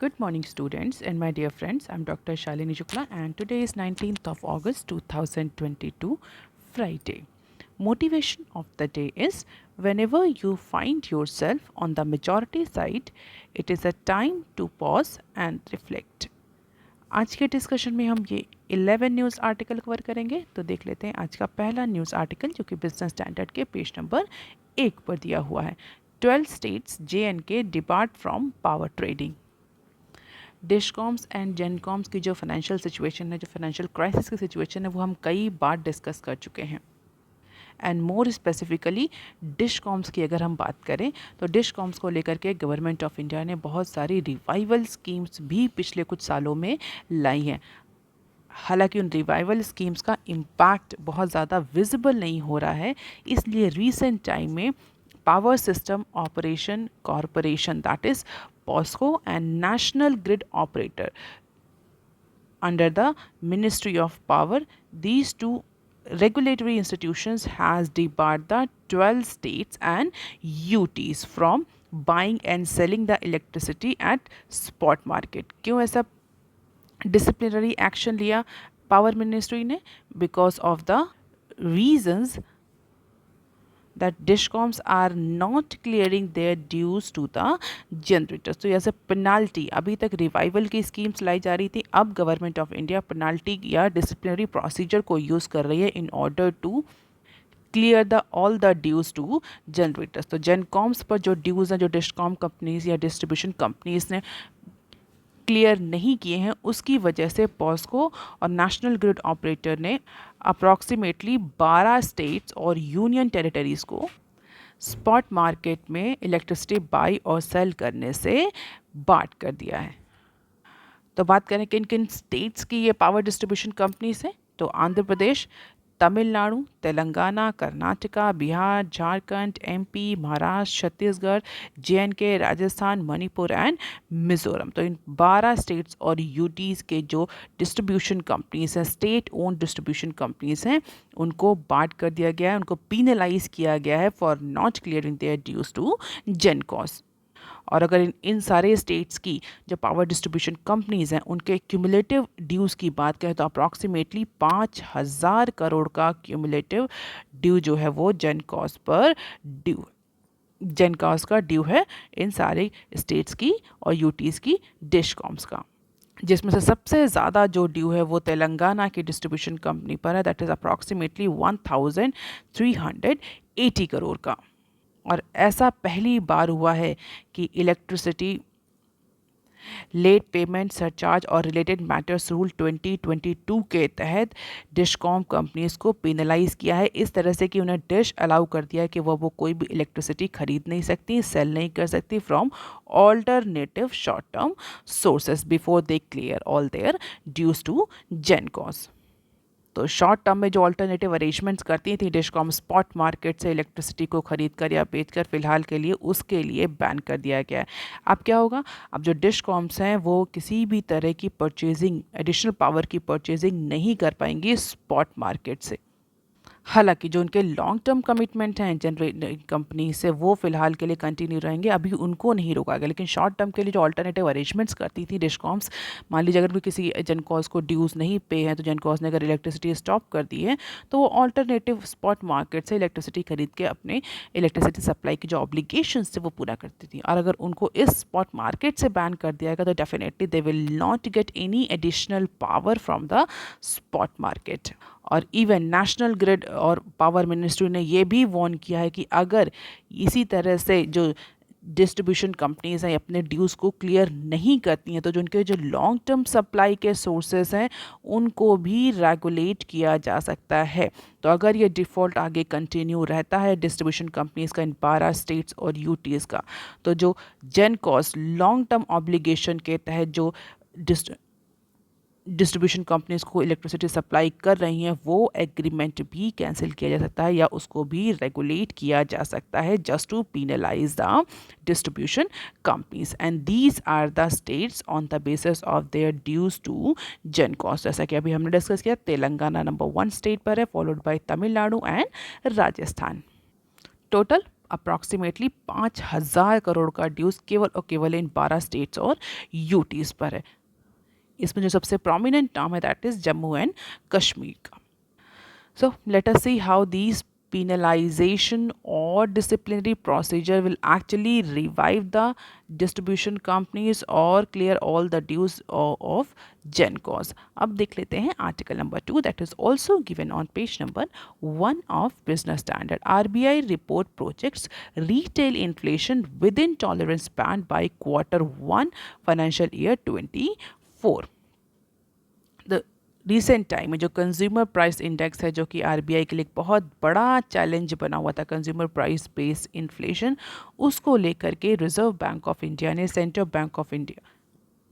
Good morning, students and my dear friends. I'm Dr. Shalini Shukla, and today is 19th of August 2022, Friday. Motivation of the day is whenever you find yourself on the majority side, it is a time to pause and reflect. आज के discussion में हम ये 11 news article cover करेंगे। तो देख लेते हैं आज का पहला न्यूज़ आर्टिकल जो कि बिजनेस स्टैंडर्ड के पेज नंबर 1 पर दिया हुआ है। 12 states J&K depart from power trading. Discoms and gencoms की जो फाइनेंशियल सिचुएशन है, जो फाइनेंशियल क्राइसिस की सिचुएशन है, वो हम कई बार डिस्कस कर चुके हैं। एंड मोर स्पेसिफिकली डिशकॉम्स की अगर हम बात करें तो डिशकॉम्स को लेकर के गवर्नमेंट ऑफ इंडिया ने बहुत सारी रिवाइवल स्कीम्स भी पिछले कुछ सालों में लाई हैं। हालांकि उन रिवाइवल स्कीम्स का इम्पैक्ट बहुत ज़्यादा विजिबल नहीं हो रहा है, इसलिए रिसेंट टाइम में power system operation corporation, that is POSCO, and National Grid Operator under the Ministry of Power, these two regulatory institutions has debarred the 12 states and UTs from buying and selling the electricity at spot market. क्यों ऐसा disciplinary action लिया power ministry ने? Because of the reasons that discoms are not clearing their dues to the generators. तो as a penalty अभी तक revival की schemes लाई जा रही थी, अब गवर्नमेंट ऑफ इंडिया पेनाल्टी या डिसिप्लिनरी प्रोसीजर को यूज़ कर रही है in order to clear the all the dues to generators. तो जेनकॉम्स पर जो ड्यूज़ हैं, जो डिस्कॉम कंपनीज या डिस्ट्रीब्यूशन कंपनीज ने क्लियर नहीं किए हैं, उसकी वजह से पॉस्को और नेशनल ग्रिड ऑपरेटर ने अप्रॉक्सीमेटली 12 स्टेट्स और यूनियन टेरिटरीज़ को स्पॉट मार्केट में इलेक्ट्रिसिटी बाई और सेल करने से बांट कर दिया है। तो बात करें किन किन स्टेट्स की ये पावर डिस्ट्रीब्यूशन कंपनीज हैं, तो Andhra Pradesh, Tamil Nadu, Telangana, Karnataka, Bihar, Jharkhand, MP, Maharashtra, Chhattisgarh, J&K, Rajasthan, Manipur and Mizoram. तो इन 12 स्टेट्स और यूटीज़ के जो डिस्ट्रीब्यूशन कंपनीज हैं, स्टेट ओन डिस्ट्रीब्यूशन कंपनीज हैं, उनको बांट कर दिया गया है, उनको पीनलाइज किया गया है for not clearing their dues to gencos. और अगर इन सारे स्टेट्स की जो पावर डिस्ट्रीब्यूशन कंपनीज हैं उनके क्यूमुलेटिव ड्यूज़ की बात करें तो अप्रॉक्सीमेटली 5,000 करोड़ का क्यूमुलेटिव ड्यू जो है वो जेनकॉस पर ड्यू जेनकॉस का ड्यू है इन सारे स्टेट्स की और यूटीज़ की डिशकॉम्स का, जिसमें से सबसे ज़्यादा जो ड्यू है वो तेलंगाना की डिस्ट्रीब्यूशन कंपनी पर है, दैट इज़ अप्रॉक्सीमेटली 1,380 करोड़ का। और ऐसा पहली बार हुआ है कि इलेक्ट्रिसिटी लेट पेमेंट सरचार्ज और रिलेटेड मैटर्स रूल 2022 के तहत डिशकॉम कंपनीज को पेनलाइज किया है, इस तरह से कि उन्हें डिश अलाउ कर दिया है कि वो कोई भी इलेक्ट्रिसिटी खरीद नहीं सकती, सेल नहीं कर सकती from alternative short term sources before they clear all their dues to gencos. तो शॉर्ट टर्म में जो अल्टरनेटिव अरेंजमेंट्स करती थी डिशकॉम स्पॉट मार्केट से इलेक्ट्रिसिटी को खरीद कर या बेचकर, फिलहाल के लिए उसके लिए बैन कर दिया गया है। अब क्या होगा, अब जो डिशकॉम्स हैं वो किसी भी तरह की परचेजिंग, एडिशनल पावर की परचेजिंग नहीं कर पाएंगी स्पॉट मार्केट से। हालांकि जो उनके लॉन्ग टर्म कमिटमेंट हैं जनरेट कंपनी से वो फिलहाल के लिए कंटिन्यू रहेंगे, अभी उनको नहीं रोका गया। लेकिन शॉर्ट टर्म के लिए जो अल्टरनेटिव अरेंजमेंट्स करती थी डिशकॉम्स, मान लीजिए अगर कोई किसी जेनकॉस को ड्यूज़ नहीं पे हैं तो जेनकॉस ने अगर इलेक्ट्रिसिटी स्टॉप कर दी है तो वो अल्टरनेटिव स्पॉट मार्केट से इलेक्ट्रिसिटी खरीद के अपने इलेक्ट्रिसिटी सप्लाई की जो ऑब्लिगेशन थे वो पूरा करती थी। और अगर उनको इस स्पॉट मार्केट से बैन कर दिया गया तो definitely they will not get any additional power from the spot market. और इवन नेशनल ग्रिड और पावर मिनिस्ट्री ने ये भी वार्न किया है कि अगर इसी तरह से जो डिस्ट्रीब्यूशन कंपनीज हैं अपने ड्यूज़ को क्लियर नहीं करती हैं तो जो उनके जो लॉन्ग टर्म सप्लाई के सोर्सेज हैं उनको भी रेगुलेट किया जा सकता है। तो अगर ये डिफ़ॉल्ट आगे कंटिन्यू रहता है डिस्ट्रीब्यूशन कंपनीज का इन 12 स्टेट्स और यूटीज़ का, तो जो जेनकॉस लॉन्ग टर्म ऑब्लिगेशन के तहत जो डिस्ट्रीब्यूशन कंपनीज को इलेक्ट्रिसिटी सप्लाई कर रही हैं वो एग्रीमेंट भी कैंसिल किया जा सकता है या उसको भी रेगुलेट किया जा सकता है, just to penalize the distribution companies. And these are the states on the basis of their dues to gencos. जैसा कि अभी हमने डिस्कस किया, तेलंगाना नंबर 1 स्टेट पर है, followed by Tamil Nadu and Rajasthan. Total approximately 5,000 crore का ड्यूज केवल और केवल इन 12 स्टेट्स और यूटीज़ पर है। इसमें जो सबसे प्रोमिनेंट नाम है that is Jammu and Kashmir का। So let us see how these penalization or disciplinary procedure will actually revive the distribution companies or clear all the dues of GenCos. अब देख लेते हैं article number 2 that is also given on page number 1 of Business Standard. RBI report projects retail inflation within tolerance band by Q1 financial year 24. The recent time में जो consumer price index है जो कि RBI के लिए एक बहुत बड़ा चैलेंज बना हुआ था, कंज्यूमर प्राइस बेस्ड इन्फ्लेशन, उसको लेकर के रिजर्व बैंक ऑफ इंडिया ने, सेंट्रल बैंक ऑफ इंडिया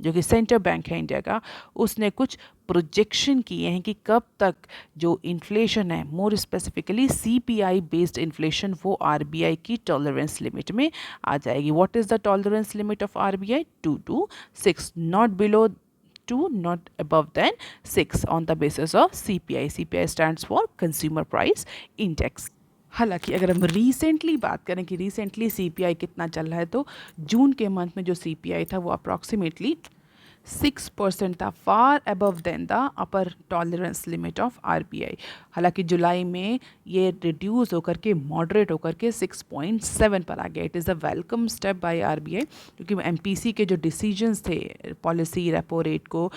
जो कि सेंट्रल बैंक है इंडिया का, उसने कुछ प्रोजेक्शन किए हैं कि कब तक जो इन्फ्लेशन है, more specifically CPI based inflation, वो आरबीआई की टॉलरेंस लिमिट में आ जाएगी. What is the tolerance limit of RBI? 2 to 6, not below 2, not above than 6 on the basis of CPI. CPI stands for Consumer Price Index. हालांकि अगर हम recently बात करें कि रिसेंटली सीपीआई कितना चल रहा है, तो जून के मंथ में जो सीपीआई था वो अप्रॉक्सीमेटली 6% था, far above than the upper tolerance limit of RBI. हालांकि जुलाई में ये रिड्यूस होकर के, मॉडरेट होकर के 6.7 पर आ गया. It is a welcome step by RBI, क्योंकि एमपीसी के जो डिसीजंस थे पॉलिसी रेपो रेट को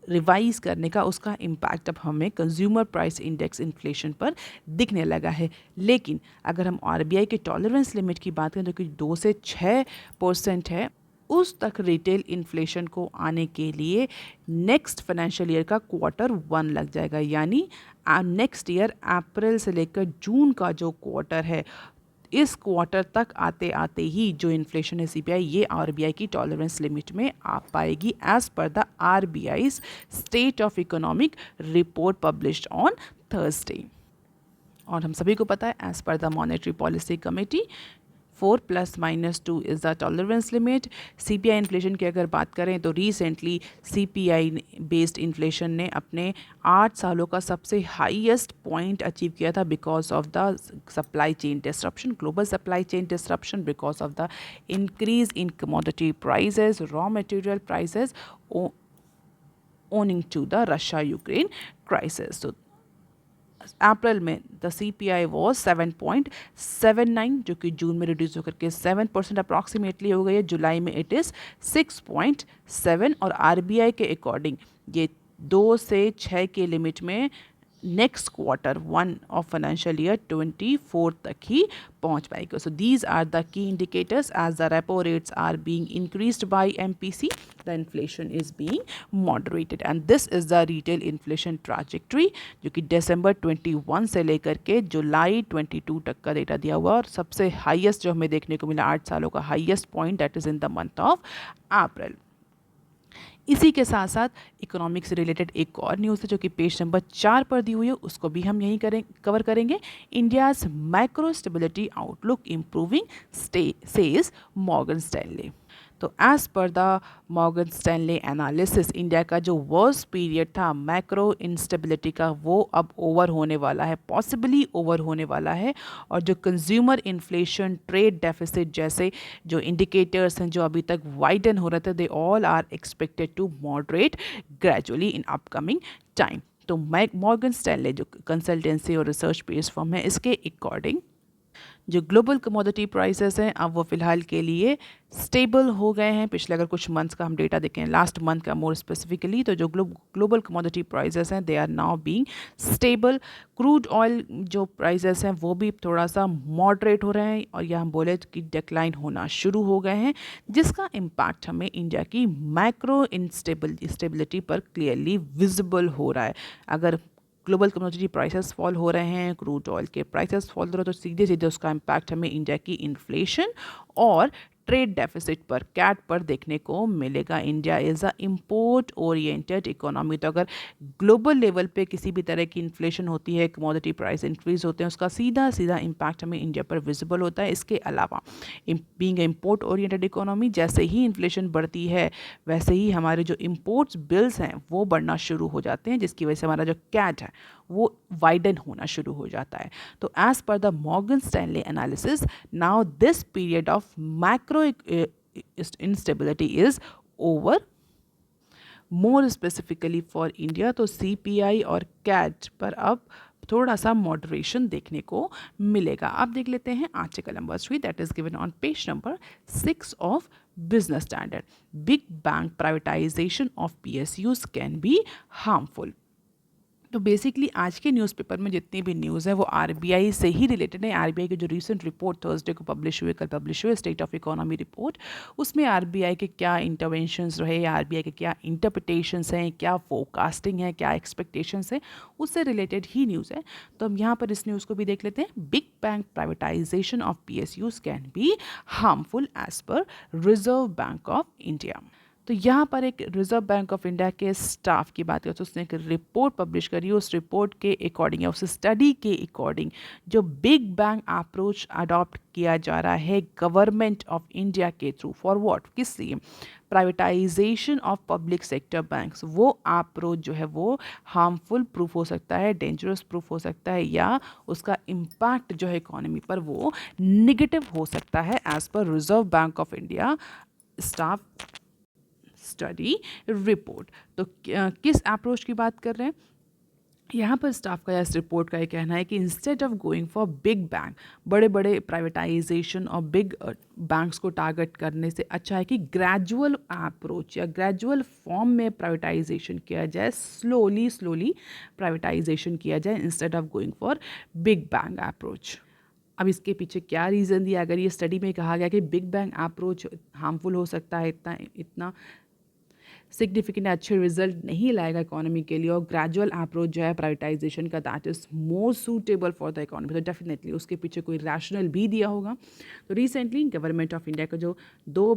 रिवाइज करने का, उसका इम्पैक्ट अब हमें कंज्यूमर प्राइस इंडेक्स इन्फ्लेशन पर दिखने लगा है. लेकिन अगर हम आरबीआई के टॉलरेंस लिमिट की बात करें जो कि 2 से 6% है, उस तक रिटेल इन्फ्लेशन को आने के लिए नेक्स्ट फाइनेंशियल ईयर का Q1 लग जाएगा. यानी नेक्स्ट ईयर अप्रैल से लेकर जून का जो क्वार्टर है, इस क्वार्टर तक आते आते ही जो इन्फ्लेशन है सीपीआई, ये आरबीआई की टॉलरेंस लिमिट में आ पाएगी as per the RBI state of economic report published on Thursday. और हम सभी को पता है as per the monetary policy committee 4 ± 2 is the tolerance limit. CPI inflation की अगर बात करें तो रिसेंटली सीपीआई बेस्ड इन्फ्लेशन ने अपने 8 सालों का सबसे हाईएस्ट पॉइंट अचीव किया था because of the supply chain disruption, global supply chain disruption, because of the increase in commodity prices, raw material prices owing to the Russia-Ukraine crisis. So April में the CPI was 7.79, जो कि जून में reduce होकर के 7% approximately हो गई है. जुलाई में इट इज़ 6.7. और आरबीआई के अकॉर्डिंग ये 2 से 6 के लिमिट में next Q1 of financial year 24 तक ही पहुंच पाएगा. So these are the key indicators. As the repo rates are being increased by MPC, the inflation is being moderated, and this is the retail inflation trajectory जो कि दिसंबर 21 से लेकर के जुलाई 22 तक का डेटा दिया हुआ. और सबसे हाईएस्ट जो हमें देखने को मिला 8 सालों का highest point, that is in the month of April. इसी के साथ साथ इकोनॉमिक्स से रिलेटेड एक और न्यूज़ है जो कि पेज नंबर 4 पर दी हुई है, उसको भी हम यहीं कवर करेंगे. India's macro stability outlook improving says Morgan Stanley. तो as per the Morgan Stanley analysis, India का जो वर्स्ट पीरियड था मैक्रो इंस्टेबिलिटी का, वो अब ओवर होने वाला है, पॉसिबली ओवर होने वाला है. और जो कंज्यूमर इन्फ्लेशन, ट्रेड डेफिसिट जैसे जो इंडिकेटर्स हैं जो अभी तक वाइडन हो रहे थे, they all are expected to moderate gradually in upcoming time. तो मॉर्गन स्टैनली जो कंसल्टेंसी और रिसर्च बेस्ड फर्म है, इसके अकॉर्डिंग जो ग्लोबल कमोडिटी प्राइसेस हैं अब वो फ़िलहाल के लिए स्टेबल हो गए हैं. पिछले अगर कुछ मंथ्स का हम डेटा देखें, लास्ट मंथ का मोर स्पेसिफिकली, तो जो ग्लोबल कमोडिटी प्राइसेस हैं they are now being stable. Crude oil जो प्राइसेस हैं वो भी थोड़ा सा मॉडरेट हो रहे हैं, और या हम बोले कि डिक्लाइन होना शुरू हो गए हैं, जिसका इम्पैक्ट हमें इंडिया की मैक्रो इंस्टेबिलिटी पर क्लियरली विजिबल हो रहा है. अगर ग्लोबल कमोडिटी प्राइसेस फॉल हो रहे हैं, क्रूड ऑयल के प्राइसेस फॉल हो रहे हैं, तो सीधे सीधे उसका इम्पैक्ट हमें इंडिया की इन्फ्लेशन और ट्रेड डेफिसिट पर, कैट पर देखने को मिलेगा। India is a import oriented economy. तो अगर ग्लोबल लेवल पे किसी भी तरह की इन्फ्लेशन होती है, कमोडिटी प्राइस इंक्रीज होते हैं, उसका सीधा सीधा इम्पैक्ट हमें इंडिया पर विजिबल होता है। इसके अलावा बीइंग इम्पोर्ट ओरिएंटेड इकोनॉमी, जैसे ही इन्फ्लेशन बढ़ती है वैसे ही हमारे जो इम्पोर्ट्स बिल्स हैं वो बढ़ना शुरू हो जाते हैं, जिसकी वजह से हमारा जो कैट है वो वाइडन होना शुरू हो जाता है। तो as per the Morgan Stanley analysis, now this period of macro instability is over. More specifically for India, तो सीपीआई और कैट पर अब थोड़ा सा मॉडरेशन देखने को मिलेगा। अब देख लेते हैं article number 3 that is given on page number 6 of business standard. Big bank privatisation of PSUs can be harmful. तो बेसिकली आज के न्यूज़पेपर में जितनी भी न्यूज़ है वो आरबीआई से ही रिलेटेड है। आरबीआई की जो रिसेंट रिपोर्ट थर्सडे को पब्लिश हुई, कल पब्लिश हुई, स्टेट ऑफ इकोनॉमी रिपोर्ट, उसमें आरबीआई के क्या इंटरवेंशंस रहे, आरबीआई के क्या इंटरप्रिटेशंस हैं, क्या फोरकास्टिंग है, क्या एक्सपेक्टेशंस है, उससे रिलेटेड ही न्यूज़ है। तो हम यहाँ पर इस न्यूज़ को भी देख लेते हैं। Big bank privatisation of PSUs can be harmful as per Reserve Bank of India. तो यहाँ पर एक रिजर्व बैंक ऑफ इंडिया के स्टाफ की बात करें तो उसने एक रिपोर्ट पब्लिश करी। उस रिपोर्ट के अकॉर्डिंग या उस स्टडी के अकॉर्डिंग जो बिग बैंग अप्रोच अडॉप्ट किया जा रहा है गवर्नमेंट ऑफ इंडिया के थ्रू, फॉर व्हाट, किस लिए, privatisation of public sector banks, वो अप्रोच जो है वो हार्मफुल प्रूफ हो सकता है, डेंजरस प्रूफ हो सकता है, या उसका इम्पैक्ट जो है इकोनॉमी पर वो निगेटिव हो सकता है as per Reserve Bank of India staff study report. तो किस अप्रोच की बात कर रहे हैं यहाँ पर स्टाफ का या इस रिपोर्ट का ये कहना है कि instead of going for big bank, बड़े बड़े प्राइवेटाइजेशन और बिग बैंक्स को टारगेट करने से अच्छा है कि ग्रेजुअल अप्रोच या ग्रेजुअल फॉर्म में प्राइवेटाइजेशन किया जाए, स्लोली स्लोली प्राइवेटाइजेशन किया जाए instead of going for big bank approach. अब इसके पीछे क्या रीज़न दिया? अगर ये स्टडी में कहा गया कि बिग बैंग अप्रोच हार्मफुल हो सकता है, इतना इतना सिग्निफिकेंट अच्छे रिजल्ट नहीं लाएगा इकोनॉमी के लिए, और ग्रेजुअल अप्रोच जो है प्राइवेटाइजेशन का that is more suitable for the economy, तो डेफिनेटली उसके पीछे कोई रैशनल भी दिया होगा। तो रिसेंटली गवर्नमेंट ऑफ इंडिया का जो दो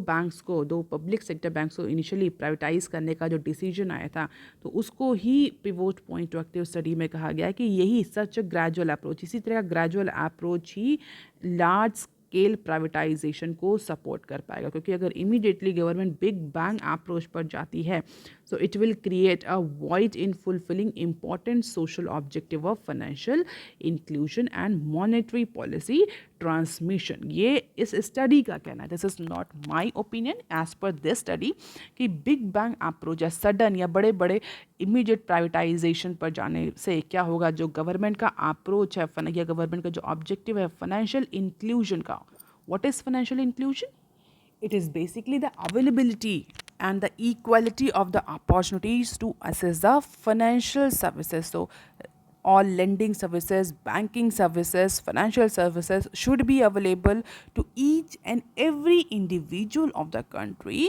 पब्लिक सेक्टर बैंक्स को इनिशियली प्राइवेटाइज करने का जो डिसीजन आया था, तो उसको ही पिवोट पॉइंट रखते हुए स्टडी में कहा गया कि यही सच ग्रेजुअल अप्रोच, इसी तरह का ग्रेजुअल अप्रोच ही लार्ज स्केल प्राइवेटाइजेशन को सपोर्ट कर पाएगा। क्योंकि अगर immediately government big bang approach पर जाती है so it will create a void in fulfilling important social objective of financial inclusion and monetary policy transmission। ये इस स्टडी का कहना है, this is not my opinion, as per this study, कि big bang approach या sudden या बड़े बड़े इमीडिएट प्राइवेटाइजेशन पर जाने से क्या होगा, जो गवर्नमेंट का अप्रोच है या गवर्नमेंट का जो ऑब्जेक्टिव है फाइनेंशियल इंक्लूजन का, what is financial inclusion? It is basically the availability and the equality of the opportunities to access the financial services. So, all lending services, banking services, financial services should be available to each and every individual of the country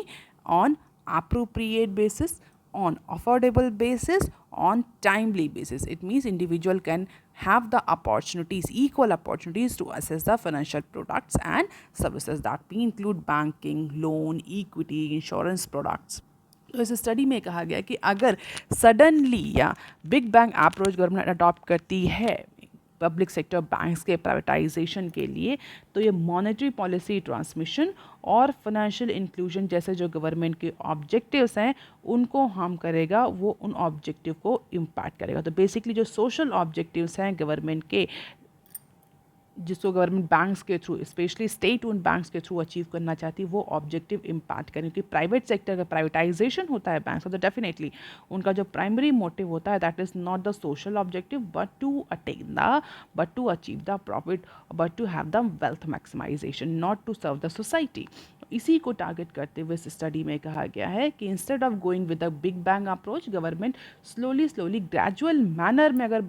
on appropriate basis, on affordable basis, on timely basis. It means individual can have the opportunities, equal opportunities to access the financial products and services that may include banking, loan, equity, insurance products. तो इस study में कहा गया कि अगर suddenly या big bang approach government adopt करती है पब्लिक सेक्टर बैंक्स के प्राइवेटाइजेशन के लिए, तो ये मॉनेटरी पॉलिसी ट्रांसमिशन और फाइनेंशियल इंक्लूजन जैसे जो गवर्नमेंट के ऑब्जेक्टिव्स हैं उनको हार्म करेगा, वो उन ऑब्जेक्टिव को इम्पैक्ट करेगा। तो बेसिकली जो सोशल ऑब्जेक्टिव्स हैं गवर्नमेंट के, जिसको गवर्नमेंट बैंक्स के through, specially state own banks के थ्रू अचीव करना चाहती है, वो ऑब्जेक्टिव इम्पैक्ट करें। क्योंकि प्राइवेट सेक्टर का प्राइवेटाइजेशन होता है बैंक्स, तो डेफिनेटली उनका जो प्राइमरी मोटिव होता है that is not the social objective but to achieve the profit, but to have the wealth maximisation, not to serve the society. इसी को टारगेट करते हुए इस स्टडी में कहा गया है कि instead of going with a big bang approach, government slowly gradual manner में अगर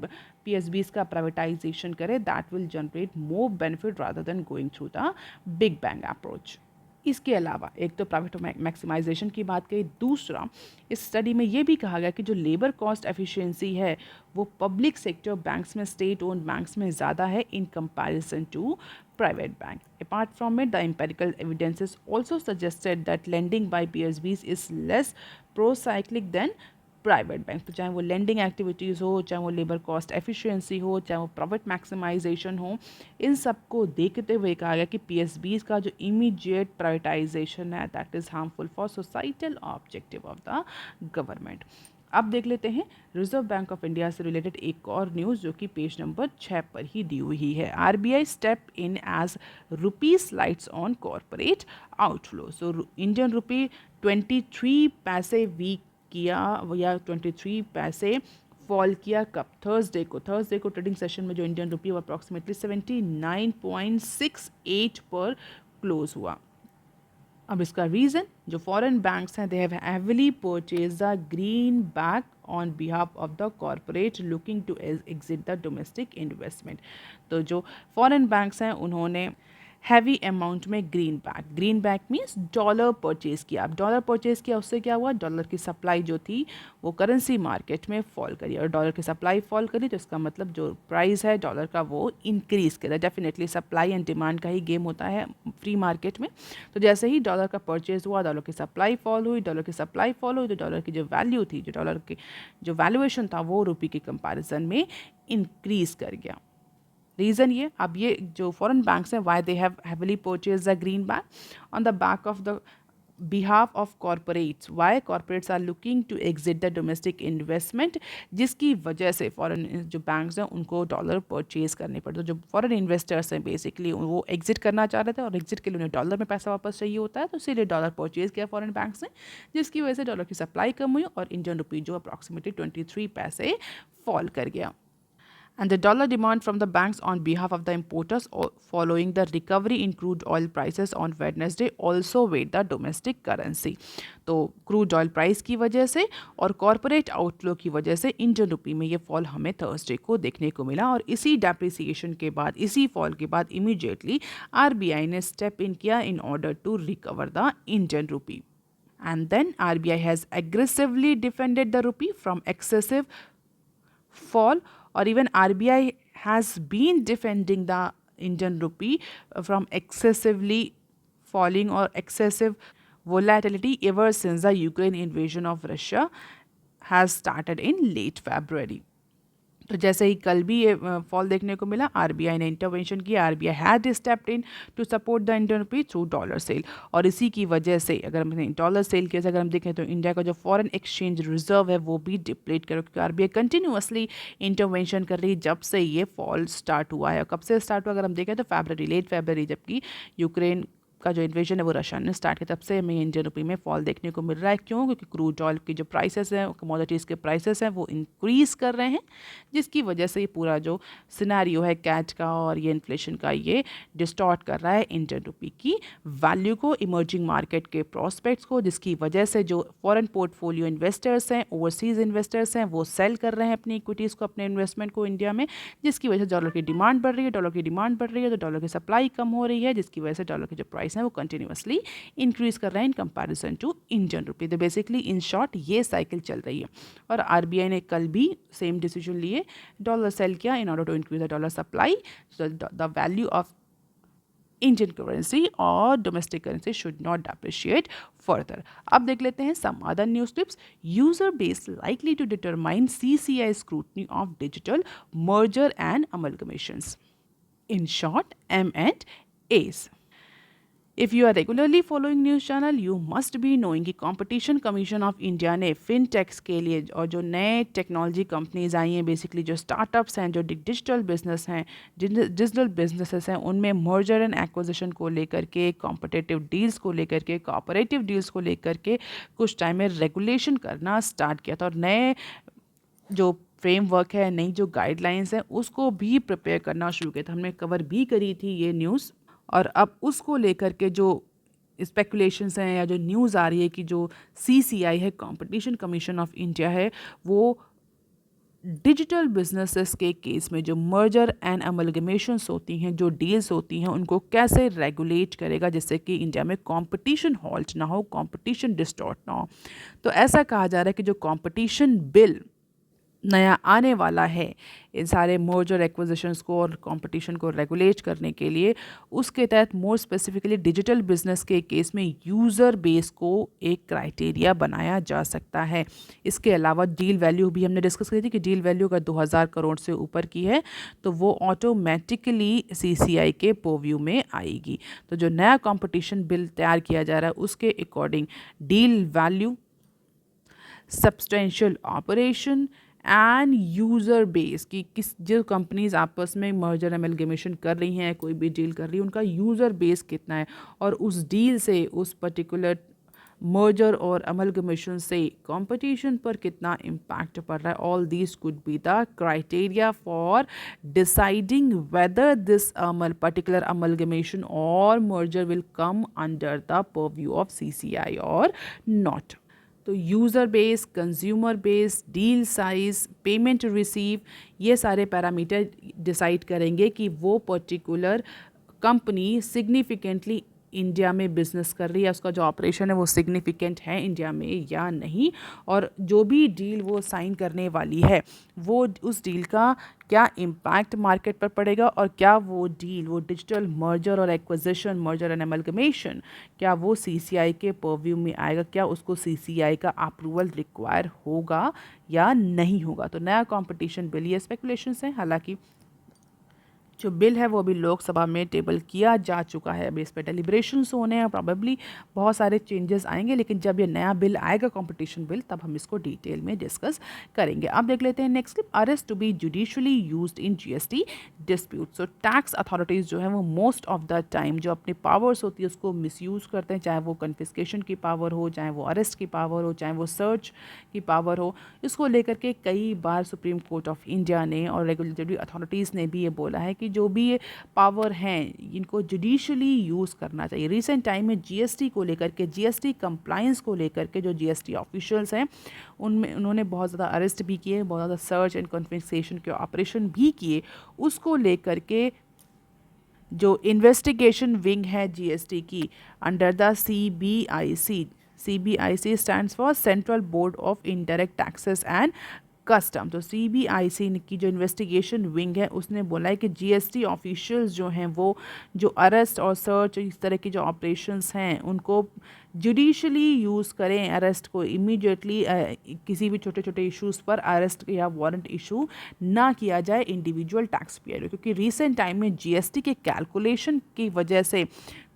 पीएसबीज का प्राइवेटाइजेशन करे, that will generate more benefit rather than going through the big bang approach. इसके अलावा एक तो प्रॉफिट मैक्सिमाइजेशन की बात कही, दूसरा इस स्टडी में ये भी कहा गया कि जो लेबर कॉस्ट एफिशिएंसी है वो पब्लिक सेक्टर बैंक्स में, स्टेट ओन्ड बैंक्स में ज़्यादा है in comparison to private bank. Apart from it, the empirical evidences also suggested that lending by PSBs is less pro-cyclic than private bank. तो चाहे वो lending activities हो, चाहे वो लेबर कॉस्ट एफिशिएंसी हो, चाहे वो प्रॉफिट मैक्सिमाइजेशन हो, इन सबको देखते हुए कहा गया कि पीएसबीज का जो इमीडिएट प्राइवेटाइजेशन है that is harmful for societal objective of the government. अब देख लेते हैं रिजर्व बैंक ऑफ इंडिया से रिलेटेड एक और न्यूज़ जो कि पेज नंबर 6 पर ही दी हुई है। RBI step in as rupee slides on corporate outflow. So Indian rupee 23 पैसे वीक किया या 23 पैसे फॉल किया कब? थर्सडे को ट्रेडिंग सेशन में जो इंडियन रुपी वो अप्रॉक्सीमेटली 79.68 पर क्लोज हुआ। अब इसका रीज़न, जो फॉरेन बैंक्स हैं they have heavily purchase the greenback on behalf of the corporate looking to exit the domestic investment. तो जो फॉरेन बैंक्स हैं उन्होंने हैवी अमाउंट में greenback means dollar purchase किया। अब डॉलर परचेज किया, उससे क्या हुआ? डॉलर की सप्लाई जो थी वो करेंसी मार्केट में फॉल करी, और डॉलर की सप्लाई फॉल करी तो इसका मतलब जो प्राइस है डॉलर का वो इंक्रीज़ करा। डेफिनेटली सप्लाई एंड डिमांड का ही गेम होता है फ्री मार्केट में। तो जैसे ही डॉलर का परचेज हुआ, डॉलर की सप्लाई फॉल हुई, तो डॉलर की जो वैल्यू थी, जो डॉलर की जो वैल्यूएशन था वो रुपये के कंपैरिजन में इंक्रीज़ कर गया। रीज़न ये, अब ये जो फॉरेन बैंक्स हैं why they have heavily purchase the green bank on the back of the behalf of corporates. Why corporates are looking to exit the domestic investment, जिसकी वजह से फॉरेन जो बैंक्स हैं उनको डॉलर परचेज करने पड़ते। तो जो फॉरेन इन्वेस्टर्स हैं बेसिकली वो एग्जिट करना चाह रहे थे, और एग्जिट के लिए उन्हें डॉलर में पैसा वापस चाहिए होता है, तो इसीलिए डॉलर परचेज किया फॉरेन बैंक्स ने, जिसकी वजह से डॉलर की सप्लाई कम हुई और इंडियन रुपी जो अप्रॉक्सीमेटली 23 पैसे फॉल कर गया। And the dollar demand from the banks on behalf of the importers following the recovery in crude oil prices on Wednesday also weighed the domestic currency. तो crude oil price की वजह से और corporate outflow की वजह से Indian rupee में ये फॉल हमें थर्सडे को देखने को मिला, और इसी डेप्रिसिएशन के बाद, इसी फॉल के बाद इमीडिएटली आरबीआई ने स्टेप इन किया in order to recover the Indian rupee. And then RBI has aggressively defended the rupee from excessive fall, or even RBI has been defending the Indian rupee from excessively falling or excessive volatility ever since the Ukraine invasion of Russia has started in late February. तो जैसे ही कल भी ये fall देखने को मिला, RBI ने intervention किया, RBI had stepped in to support the Indian rupee through dollar sale, और इसी की वजह से अगर हम डॉलर सेल के अगर हम देखें तो इंडिया का जो फॉरेन एक्सचेंज रिजर्व है वो भी डिप्लीट कर, क्योंकि आरबीआई कंटिन्यूअसली इंटरवेंशन कर रही है जब से ये फॉल स्टार्ट हुआ है। कब से स्टार्ट हुआ अगर हम देखें तो लेट फरवरी, जबकि यूक्रेन का जो इन्वेजन है वो रशिया ने स्टार्ट किया, तब से हमें इंडियन रुपी में फॉल देखने को मिल रहा है। क्यों? क्योंकि क्रूड ऑयल की जो प्राइसेस हैं, कमोडिटीज़ के प्राइसेस हैं वो इंक्रीज़ कर रहे हैं, जिसकी वजह से ये पूरा जो सिनेरियो है कैच का और ये इन्फ्लेशन का, ये डिस्टॉर्ट कर रहा है इंडियन रुपी की वैल्यू को, इमर्जिंग मार्केट के प्रॉस्पेक्ट्स को, जिसकी वजह से जो फॉरेन पोर्टफोलियो इन्वेस्टर्स हैं, ओवरसीज़ इन्वेस्टर्स हैं, वो सेल कर रहे हैं अपनी इक्विटीज़ को, अपने इन्वेस्टमेंट को इंडिया में, जिसकी वजह से डॉलर की डिमांड बढ़ रही है। डॉलर की डिमांड बढ़ रही है तो डॉलर की सप्लाई कम हो रही है, जिसकी वजह से डॉलर के जो प्राइस हैं वो कंटिन्यूअसली इंक्रीज कर रहे हैं in comparison to Indian rupee. तो बेसिकली इन शॉर्ट ये साइकिल चल रही है, और आरबीआई ने कल भी सेम डिसीजन लिए, डॉलर सेल किया in order to increase the dollar supply, the value of Indian currency or domestic currency should not depreciate further. अब देख लेते हैं some other news clips. User base likely to determine CCI scrutiny of digital merger and amalgamations. In short, M&As. If you are regularly following news channel, you must be knowing कि competition commission of India ने फिनटेक्स के लिए और जो नए technology companies आई हैं, basically जो startups हैं, जो डिजिटल बिजनेस हैं, डिजिटल बिजनेसेस हैं, उनमें मर्जर एंड एक्विजिशन को लेकर के, कॉम्पिटिटिव डील्स को लेकर के, कोऑपरेटिव डील्स को लेकर के कुछ टाइम में रेगुलेशन करना स्टार्ट किया था, और नए जो फ्रेमवर्क है, नई जो गाइडलाइंस हैं उसको भी प्रिपेयर करना शुरू किया था। हमने कवर भी करी थी ये न्यूज़, और अब उसको लेकर के जो स्पेकुलेशंस हैं या जो न्यूज़ आ रही है कि जो CCI है, कंपटीशन कमीशन ऑफ इंडिया है, वो डिजिटल बिजनेसेस के केस में जो मर्जर एंड अमलगमेशंस होती हैं, जो डील्स होती हैं, उनको कैसे रेगुलेट करेगा जिससे कि इंडिया में कंपटीशन हॉल्ट ना हो, कंपटीशन डिस्टॉर्ट ना हो। तो ऐसा कहा जा रहा है कि जो कंपटीशन बिल नया आने वाला है इन सारे मर्जर एक्विजिशंस को और कंपटीशन को रेगुलेट करने के लिए, उसके तहत मोर स्पेसिफिकली डिजिटल बिजनेस के केस में यूज़र बेस को एक क्राइटेरिया बनाया जा सकता है। इसके अलावा डील वैल्यू भी हमने डिस्कस की थी कि डील वैल्यू अगर 2000 करोड़ से ऊपर की है तो वो ऑटोमेटिकली सीसीआई के पोव्यू में आएगी। तो जो नया कंपटीशन बिल तैयार किया जा रहा है उसके according deal value, substantial operation end user base की किस जो कंपनीज आपस में मर्जर एमलगमेशन कर रही हैं, कोई भी डील कर रही है, उनका यूज़र बेस कितना है और उस डील से उस पर्टिकुलर मर्जर और अमलगमेशन से कंपटीशन पर कितना इम्पैक्ट पड़ रहा है। All these could be the criteria for deciding whether this particular amalgamation और merger will come under the purview of CCI और नॉट। तो user base, consumer base, deal size, payment receive, ये सारे पैरामीटर डिसाइड करेंगे कि वो particular company significantly India में business कर रही है, उसका जो ऑपरेशन है वो सिग्निफिकेंट है इंडिया में या नहीं, और जो भी डील वो साइन करने वाली है वो उस डील का क्या इम्पैक्ट मार्केट पर पड़ेगा और क्या वो डील, वो डिजिटल मर्जर और एक्विजिशन, मर्जर एंड अमलगमेशन, क्या वो सीसीआई के परव्यू में आएगा, क्या उसको सीसीआई का अप्रूवल रिक्वायर होगा या नहीं होगा। तो नया कंपटीशन बिल, ये स्पेकुलेशंस हैं, हालांकि जो बिल है वो अभी लोकसभा में टेबल किया जा चुका है, अभी इस पर डेलिब्रेशंस होने हैं, प्रॉबेबली बहुत सारे चेंजेस आएंगे, लेकिन जब ये नया बिल आएगा कंपटीशन बिल तब हम इसको डिटेल में डिस्कस करेंगे। अब देख लेते हैं next clip, arrest to be judicially used in GST dispute. So tax authorities जो है वो मोस्ट ऑफ द टाइम जो अपनी पावर्स होती है उसको मिसयूज़ करते हैं, चाहे वो कन्फिस्केशन की पावर हो, चाहे वो अरेस्ट की पावर हो, चाहे वो सर्च की पावर हो। इसको लेकर के कई बार सुप्रीम कोर्ट ऑफ इंडिया ने और रेगुलेटरी अथॉरिटीज़ ने भी ये बोला है कि जो भी ये पावर हैं इनको जुडिशली यूज़ करना चाहिए। रिसेंट टाइम में जीएसटी को लेकर के, जीएसटी कंप्लायंस को लेकर के जो जीएसटी ऑफिशियल्स हैं उनमें उन्होंने बहुत ज़्यादा अरेस्ट भी किए, बहुत ज़्यादा सर्च एंड कन्फिस्केशन के ऑपरेशन भी किए। उसको लेकर के जो इन्वेस्टिगेशन विंग है जीएसटी की under the CBIC, CBIC stands for central board of indirect taxes and custom. तो सीबीआईसी की जो इन्वेस्टिगेशन विंग है उसने बोला है कि जीएसटी ऑफिशियल्स जो हैं वो जो अरेस्ट और सर्च इस तरह की जो ऑपरेशंस हैं उनको जुडिशली यूज़ करें, अरेस्ट को इमीडिएटली किसी भी छोटे छोटे इश्यूज़ पर अरेस्ट या वारंट इशू ना किया जाए इंडिविजुअल टैक्स पेयर, क्योंकि रिसेंट टाइम में जीएसटी के कैलकुलेशन की वजह से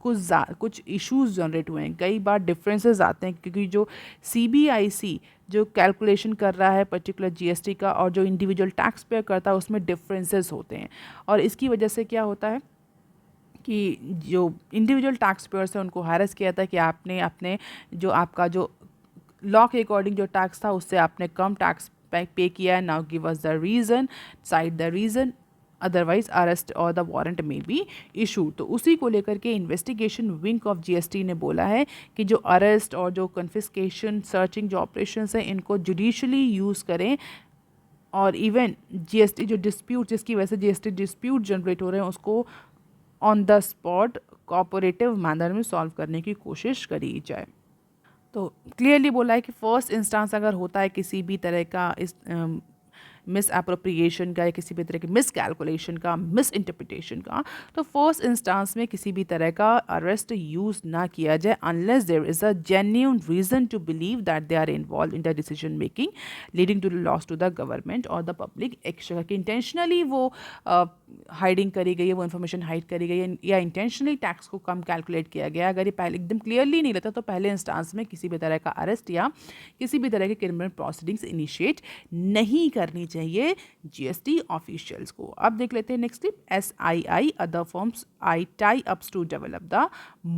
कुछ इश्यूज जनरेट हुए हैं, कई बार डिफरेंसेस आते हैं, क्योंकि जो सीबीआईसी जो कैलकुलेशन कर रहा है पर्टिकुलर जीएसटी का और जो इंडिविजुअल टैक्स पेयर करता है उसमें डिफरेंसेस होते हैं। और इसकी वजह से क्या होता है कि जो इंडिविजुअल टैक्स पेयर्स हैं उनको हैरेस किया था कि आपने अपने जो आपका जो लॉ के अकॉर्डिंग जो टैक्स था उससे आपने कम टैक्स पे किया है, now give us the reason, side the reason, otherwise arrest और द वारंट में बी इशू। तो उसी को लेकर के इन्वेस्टिगेशन विंग ऑफ जीएसटी ने बोला है कि जो अरेस्ट और जो कन्फिस्केशन सर्चिंग जो ऑपरेशंस हैं इनको जुडिशली यूज़ करें, और इवन जीएसटी जो डिस्प्यूट जिसकी वजह से जीएसटी डिस्प्यूट जनरेट हो रहे हैं उसको on the spot cooperative manner में सॉल्व करने की कोशिश करी जाए। तो क्लियरली बोला है कि फर्स्ट इंस्टांस अगर होता है किसी भी तरह का इस मिस अप्रोप्रिएशन का या किसी भी तरह के मिस कैलकुलेशन का, मिस इंटरप्रिटेशन का, तो फर्स्ट इंस्टांस में किसी भी तरह का अरेस्ट यूज़ ना किया जाए unless there is a genuine reason to believe that they are involve in the decision making leading to loss to the government और द पब्लिक एक्शन, कि इंटेंशनली वो हाइडिंग करी गई है, वो इन्फॉर्मेशन हाइड करी गई है या इंटेंशनली टैक्स को कम कैलकुलेट किया गया। अगर ये पहले एकदम क्लियरली नहीं रहता तो पहले इंस्टांस में किसी भी तरह का अरेस्ट या किसी भी तरह के क्रिमिनल प्रोसीडिंग्स इनिशिएट नहीं करनी चाहिए जीएसटी ऑफिशियल्स को। अब देख लेते हैं next tip, SII other firms eye tie ups to develop the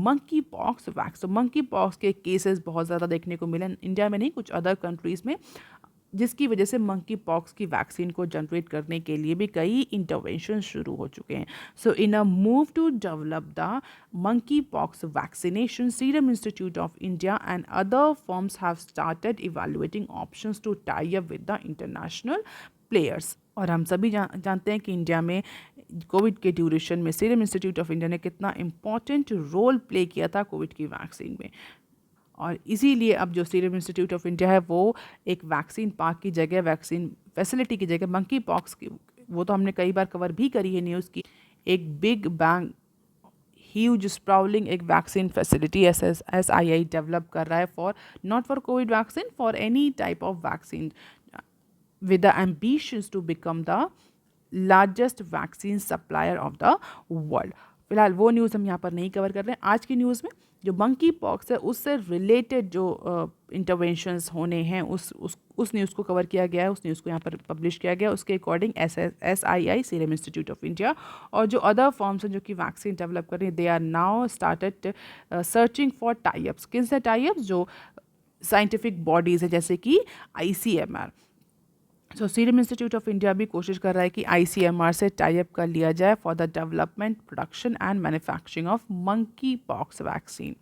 monkeypox vax. तो मंकी पॉक्स के केसेस बहुत ज़्यादा देखने को मिले इंडिया में नहीं, कुछ अदर कंट्रीज़ में, जिसकी वजह से मंकी पॉक्स की वैक्सीन को जनरेट करने के लिए भी कई इंटरवेंशन शुरू हो चुके हैं। So in a move to develop the monkeypox vaccination, Serum Institute of India and other firms have started evaluating options to tie up with the international players. और हम सभी जानते हैं कि इंडिया में कोविड के ड्यूरेशन में serum Institute of India ने कितना इम्पॉर्टेंट रोल प्ले किया था कोविड की वैक्सीन में। और इसीलिए अब जो सीरम इंस्टीट्यूट ऑफ इंडिया है वो एक वैक्सीन पार्क की जगह, वैक्सीन फैसिलिटी की जगह मंकी पॉक्स की, वो तो हमने कई बार कवर भी करी है न्यूज़ की, एक बिग बैंग ह्यूज स्प्राउलिंग एक वैक्सीन फैसिलिटी SSSII डेवलप कर रहा है for not for Covid vaccine, for any type of vaccine with the ambitions to become the largest vaccine supplier of the world। फिलहाल वो न्यूज़ हम यहाँ पर नहीं कवर कर रहे हैं। आज की न्यूज़ में जो मंकी पॉक्स है उससे रिलेटेड जो इंटरवेंशंस होने हैं उस न्यूज़ को कवर किया गया है, उस न्यूज़ को यहाँ पर पब्लिश किया गया। उसके according SSSII serum Institute of India और जो अदर फॉर्म्स हैं जो कि वैक्सीन डेवलप कर रही हैं, they are now started searching for types. किन से टाइप्स? जो साइंटिफिक बॉडीज़ है जैसे कि ICMR। So serum Institute of India भी कोशिश कर रहा है कि ICMR से टाइप कर लिया जाए for the development, production and manufacturing of monkey pox vaccine.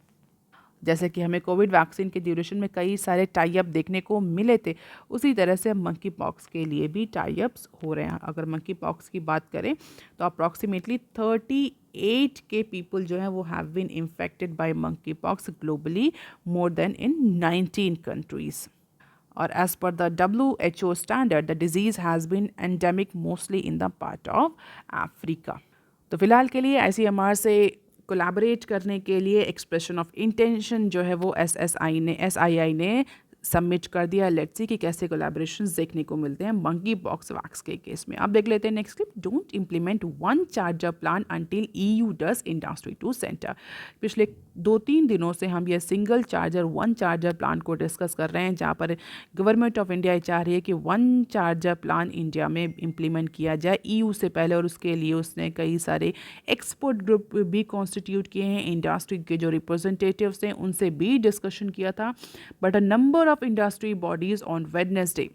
जैसे कि हमें कोविड वैक्सीन के ड्यूरेशन में कई सारे टाइप देखने को मिले थे, उसी तरह से मंकी पॉक्स के लिए भी टाइप्स हो रहे हैं। अगर मंकी पॉक्स की बात करें तो अप्रॉक्सीमेटली 38 के पीपल जो हैं वो have been infected by monkeypox globally, more than in 19 countries. और as per the WHO standard, the disease has been endemic mostly in the part of Africa। तो फिलहाल के लिए ICMR से कोलैबोरेट करने के लिए एक्सप्रेशन ऑफ इंटेंशन जो है वो SII ने सबमिट कर दिया। लेट्स सी कि कैसे कोलैबोरेशंस देखने को मिलते हैं मंकी पॉक्स वैक्स के केस में। अब देख लेते हैं next clip. Don't implement one charger plan until EU does industry to centre. पिछले 2-3 दिनों से हम ये single charger one charger plan को डिस्कस कर रहे हैं, जहाँ पर गवर्नमेंट ऑफ इंडिया चाह रही है कि वन चार्जर प्लान इंडिया में इम्प्लीमेंट किया जाए EU से पहले। और उसके लिए उसने कई सारे एक्सपर्ट ग्रुप भी कॉन्स्टिट्यूट किए हैं, इंडस्ट्री के जो रिप्रेजेंटेटिव्स हैं उनसे भी डिस्कशन किया था। But a number of industry bodies on Wednesday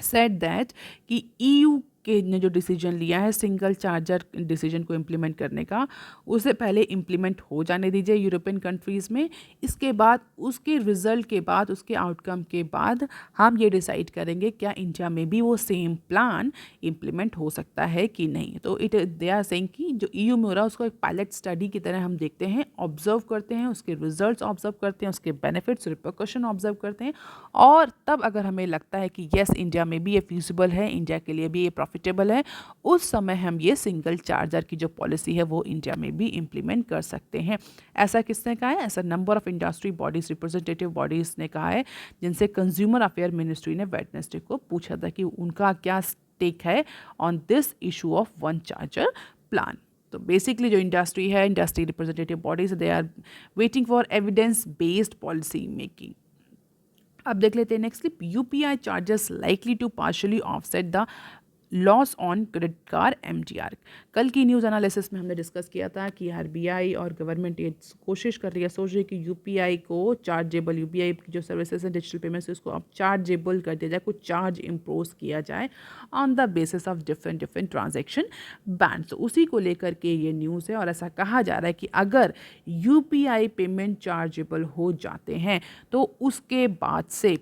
said that कि EU के ने जो डिसीजन लिया है सिंगल चार्जर डिसीजन को इम्प्लीमेंट करने का, उसे पहले इम्प्लीमेंट हो जाने दीजिए यूरोपियन कंट्रीज़ में। इसके बाद उसके रिज़ल्ट के बाद, उसके आउटकम के बाद हम ये डिसाइड करेंगे क्या इंडिया में भी वो सेम प्लान इम्प्लीमेंट हो सकता है कि नहीं। तो दे आर सेइंग कि जो EU में हो रहा है उसको एक पायलट स्टडी की तरह हम देखते हैं, ऑब्जर्व करते हैं, उसके रिजल्ट्स ऑब्जर्व करते हैं, उसके बेनिफिट्स, रिपरकशन ऑब्जर्व करते हैं। और तब अगर हमें लगता है कि येस इंडिया में भी ये फीजिबल है, इंडिया के लिए भी ये प्रॉफिटेबल है, उस समय हम ये सिंगल चार्जर की जो पॉलिसी है वो इंडिया में भी इम्प्लीमेंट कर सकते हैं। ऐसा किसने कहा है? ऐसा number of industry bodies, representative bodies ने कहा है, जिनसे कंज्यूमर अफेयर मिनिस्ट्री ने वेडनेसडे को पूछा था कि उनका क्या टेक है on this issue of one charger plan. तो बेसिकली जो इंडस्ट्री है, industry representative bodies, they are waiting for evidence based policy making. अब देख लेते हैं next clip. UPI charges likely to partially offset the loss on credit card MDR। कल की news analysis में हमने डिस्कस किया था कि RBI और गवर्नमेंट ये कोशिश कर रही है, सोच रही है कि UPI को चार्जेबल, UPI की जो सर्विसेज है डिजिटल पेमेंट्स, उसको अब चार्जेबल कर दिया जाए, कुछ चार्ज इम्पोज किया जाए on the basis of different transaction band. तो उसी को लेकर के ये न्यूज़ है और ऐसा कहा जा रहा है कि अगर UPI पेमेंट चार्जेबल हो जाते हैं तो उसके बाद से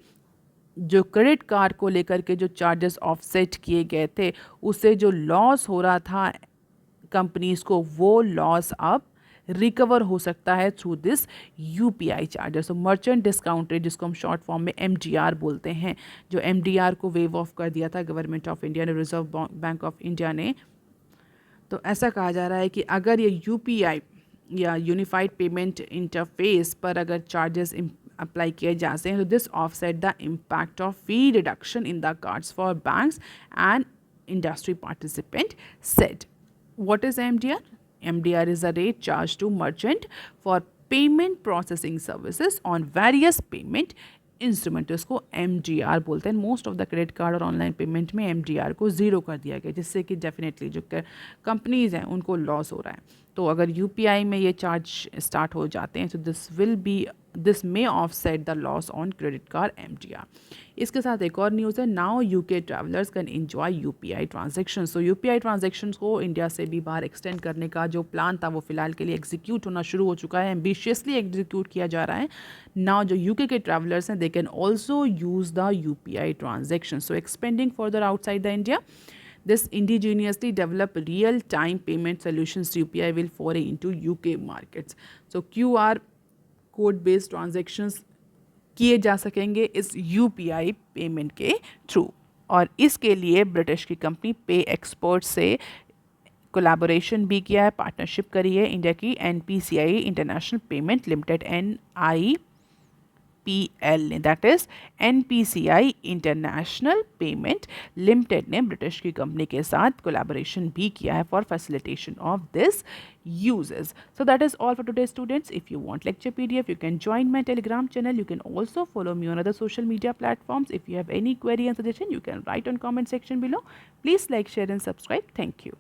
जो क्रेडिट कार्ड को लेकर के जो चार्जेस ऑफसेट किए गए थे, उससे जो लॉस हो रहा था कंपनीज को, वो लॉस अब रिकवर हो सकता है थ्रू दिस UPI चार्जेस। तो मर्चेंट डिस्काउंट रेट, जिसको हम शॉर्ट फॉर्म में MDR बोलते हैं, जो MDR को वेव ऑफ कर दिया था गवर्नमेंट ऑफ इंडिया ने, रिजर्व बैंक ऑफ इंडिया ने। तो ऐसा कहा जा रहा है कि अगर ये UPI या यूनिफाइड पेमेंट इंटरफेस पर अगर चार्जेस अप्लाई किए जाते हैं तो this offset the impact of fee reduction in the cards for banks and industry participant said. What is MDR? MDR is a rate charged to merchant for payment processing services on various payment instrument, इसको MDR बोलते हैं। Most of the credit card और online payment में MDR को zero कर दिया गया, जिससे कि डेफिनेटली जो कंपनीज़ हैं उनको लॉस हो रहा है। तो अगर UPI में ये चार्ज स्टार्ट हो जाते हैं तो this will be this may offset the loss on credit card MDR। इसके साथ एक और न्यूज़ है, now UK travellers can enjoy UPI transaction. So UPI transaction को इंडिया से भी बाहर एक्सटेंड करने का जो प्लान था वो फिलहाल के लिए एग्जीक्यूट होना शुरू हो चुका है, एम्बिशियसली एग्जीक्यूट किया जा रहा है। नाउ जो UK के ट्रैवलर्स हैं they can also use the UPI transaction, so expanding further outside the India. This indigenously developed real-time payment solutions UPI will foray into UK markets. So QR code based transactions किए जा सकेंगे इस UPI payment के through, और इसके लिए British की company पे एक्सपर्ट से कोलैबोरेशन भी किया है, पार्टनरशिप करी है इंडिया की NPCI international payment limited NIPL ने, that is NPCI international payment limited ने ब्रिटिश की कंपनी के साथ कोलैबोरेशन भी किया है for facilitation of this uses. So that is all for today, students. If you want lecture PDF, you can join my Telegram channel. You can also follow me on other social media platforms. If you have any query and suggestion, you can write on comment section below. Please like, share and subscribe. Thank you.